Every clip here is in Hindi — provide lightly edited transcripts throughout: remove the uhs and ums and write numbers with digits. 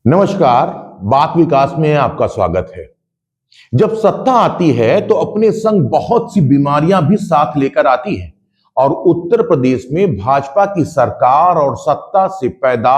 नमस्कार। बात विकास में आपका स्वागत है। जब सत्ता आती है तो अपने संग बहुत सी बीमारियां भी साथ लेकर आती है और उत्तर प्रदेश में भाजपा की सरकार और सत्ता से पैदा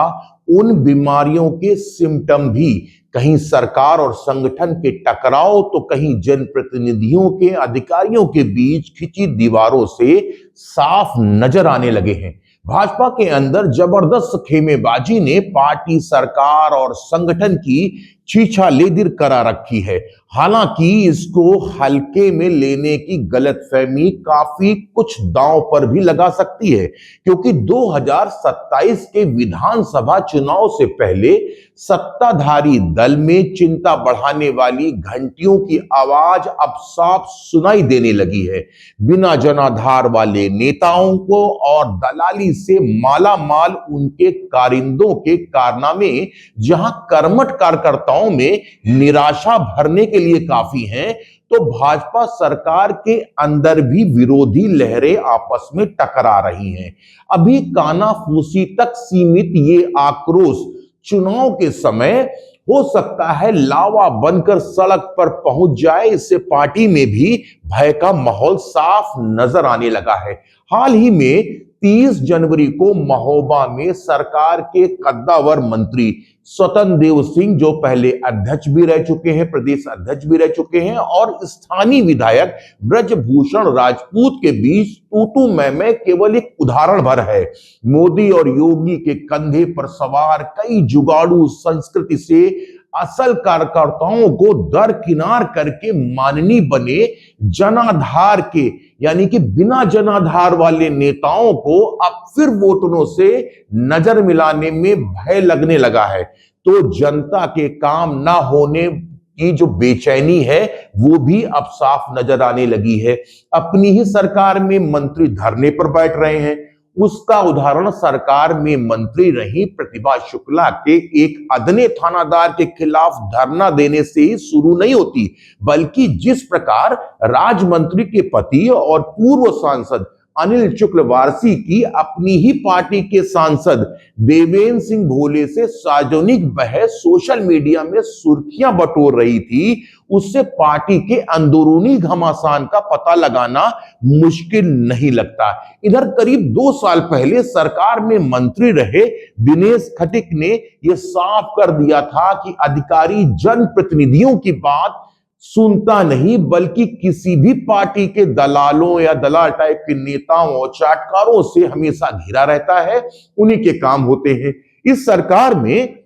उन बीमारियों के सिम्टम भी कहीं सरकार और संगठन के टकराव तो कहीं जनप्रतिनिधियों के अधिकारियों के बीच खिंची दीवारों से साफ नजर आने लगे हैं। भाजपा के अंदर जबरदस्त खेमेबाजी ने पार्टी, सरकार और संगठन की छीछा लेदिर करा रखी है। हालांकि इसको हल्के में लेने की गलतफहमी काफी कुछ दांव पर भी लगा सकती है, क्योंकि 2027 के विधानसभा चुनाव से पहले सत्ताधारी दल में चिंता बढ़ाने वाली घंटियों की आवाज अब साफ सुनाई देने लगी है। बिना जनाधार वाले नेताओं को और दलाली से माला माल उनके कारिंदों के कारनामे जहां कर्मठ कार्यकर्ताओं में निराशा भरने के लिए काफी हैं, तो भाजपा सरकार के अंदर भी विरोधी लहरें आपस में टकरा रही हैं। अभी कानाफूसी तक सीमित ये आक्रोश चुनाव के समय हो सकता है लावा बनकर सड़क पर पहुंच जाए। इससे पार्टी में भी भय का माहौल साफ नजर आने लगा है। हाल ही में 30 जनवरी को महोबा में सरकार के कद्दावर मंत्री स्वतंत्र देव सिंह, जो पहले अध्यक्ष भी रह चुके हैं, प्रदेश अध्यक्ष भी रह चुके हैं, और स्थानीय विधायक ब्रजभूषण राजपूत के बीच तू मैं केवल एक उदाहरण भर है। मोदी और योगी के कंधे पर सवार कई जुगाड़ू संस्कृति से असल कार्यकर्ताओं को दरकिनार करके माननीय बने जनाधार के, यानी कि बिना जनाधार वाले नेताओं को अब फिर वोटरों से नजर मिलाने में भय लगने लगा है। तो जनता के काम ना होने की जो बेचैनी है वो भी अब साफ नजर आने लगी है। अपनी ही सरकार में मंत्री धरने पर बैठ रहे हैं। उसका उदाहरण सरकार में मंत्री रही प्रतिभा शुक्ला के एक अदने थानादार के खिलाफ धरना देने से ही शुरू नहीं होती, बल्कि जिस प्रकार राज्य मंत्री के पति और पूर्व सांसद अनिल चक्रवारसी की अपनी ही पार्टी के सांसद देवेंद्र सिंह भोले से सार्वजनिक बहस सोशल मीडिया में सुर्खियां बटोर रही थी, उससे पार्टी के अंदरूनी घमासान का पता लगाना मुश्किल नहीं लगता। इधर करीब 2 साल पहले सरकार में मंत्री रहे दिनेश खटीक ने यह साफ कर दिया था कि अधिकारी जनप्रतिनिधियों की बात सुनता नहीं, बल्कि किसी भी पार्टी के दलालों या दलाल टाइप के नेताओं और चाटकारों से हमेशा घिरा रहता है, उन्हीं के काम होते हैं। इस सरकार में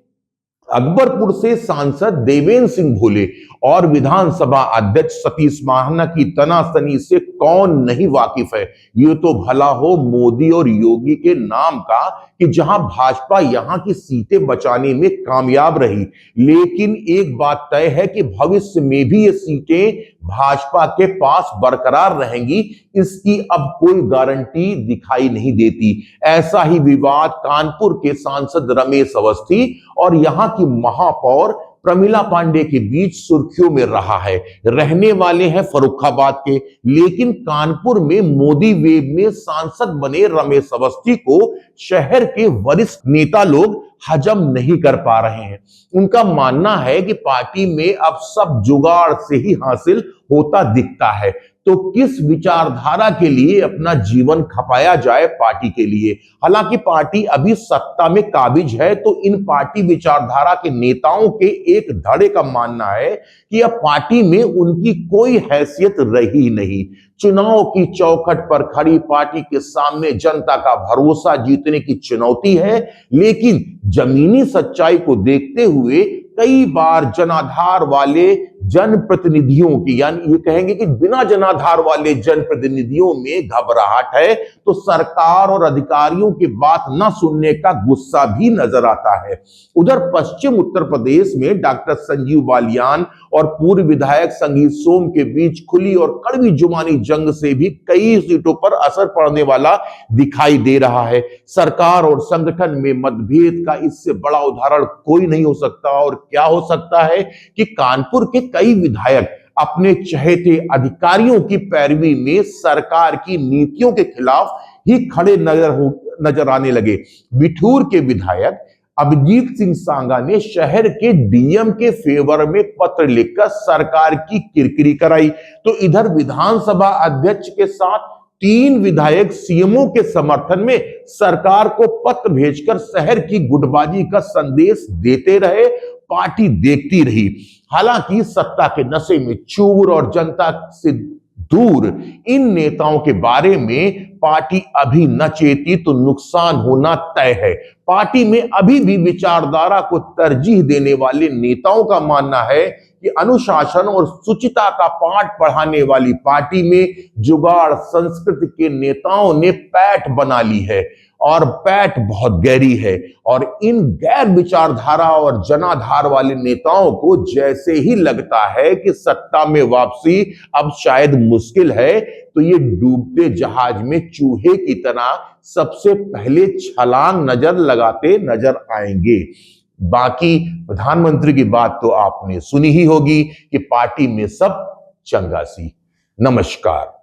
अकबरपुर से सांसद देवेंद्र सिंह भोले और विधानसभा अध्यक्ष सतीश महाना की तनातनी से कौन नहीं वाकिफ है। ये तो भला हो मोदी और योगी के नाम का कि जहां भाजपा यहां की सीटें बचाने में कामयाब रही, लेकिन एक बात तय है कि भविष्य में भी ये सीटें भाजपा के पास बरकरार रहेंगी, इसकी अब कोई गारंटी दिखाई नहीं देती। ऐसा ही विवाद कानपुर के सांसद रमेश अवस्थी और यहां की महापौर प्रमिला पांडे के बीच सुर्खियों में रहा है। रहने वाले हैं फर्रुखाबाद के, लेकिन कानपुर में मोदी वेव में सांसद बने रमेश अवस्थी को शहर के वरिष्ठ नेता लोग हजम नहीं कर पा रहे हैं। उनका मानना है कि पार्टी में अब सब जुगाड़ से ही हासिल होता दिखता है, तो किस विचारधारा के लिए अपना जीवन खपाया जाए पार्टी के लिए। हालांकि पार्टी अभी सत्ता में काबिज है, तो इन पार्टी विचारधारा के नेताओं के एक धड़े का मानना है कि अब पार्टी में उनकी कोई हैसियत रही नहीं। चुनाव की चौखट पर खड़ी पार्टी के सामने जनता का भरोसा जीतने की चुनौती है, लेकिन जमीनी सच्चाई को देखते हुए कई बार जनाधार वाले जनप्रतिनिधियों की, यानी ये कहेंगे कि बिना जनाधार वाले जनप्रतिनिधियों में घबराहट है, तो सरकार और अधिकारियों की बात न सुनने का गुस्सा भी नजर आता है। उधर पश्चिम उत्तर प्रदेश में डॉक्टर संजीव बालियान और पूर्व विधायक संगीत सोम के बीच खुली और कड़वी जुबानी जंग से भी कई सीटों पर असर पड़ने वाला दिखाई दे रहा है। सरकार और संगठन में मतभेद का इससे बड़ा उदाहरण कोई नहीं हो सकता। और क्या हो सकता है कि कानपुर के कई विधायक अपने चहेते अधिकारियों की पैरवी में सरकार की नीतियों के खिलाफ ही खड़े नजर आने लगे। बिठूर के विधायक अभिजीत सिंह सांगा ने शहर के डीएम के फेवर में पत्र लिखकर सरकार की किरकिरी कराई, तो इधर विधानसभा अध्यक्ष के साथ 3 विधायक सीएमओ के समर्थन में सरकार को पत्र भेजकर शहर की गुटबाजी का संदेश देते रहे। पार्टी देखती रही। हालांकि सत्ता के नशे में चूर और जनता से दूर इन नेताओं के बारे में पार्टी अभी न चेती तो नुकसान होना तय है। पार्टी में अभी भी विचारधारा को तरजीह देने वाले नेताओं का मानना है कि अनुशासन और शुचिता का पाठ पढ़ाने वाली पार्टी में जुगाड़ संस्कृति के नेताओं ने पैठ बना ली है और पैठ बहुत गहरी है। और इन गैर विचारधारा और जनाधार वाले नेताओं को जैसे ही लगता है कि सत्ता में वापसी अब शायद मुश्किल है, तो ये डूबते जहाज में चूहे की तरह सबसे पहले छलांग लगाते नजर आएंगे। बाकी प्रधानमंत्री की बात तो आपने सुनी ही होगी कि पार्टी में सब चंगा सी। नमस्कार।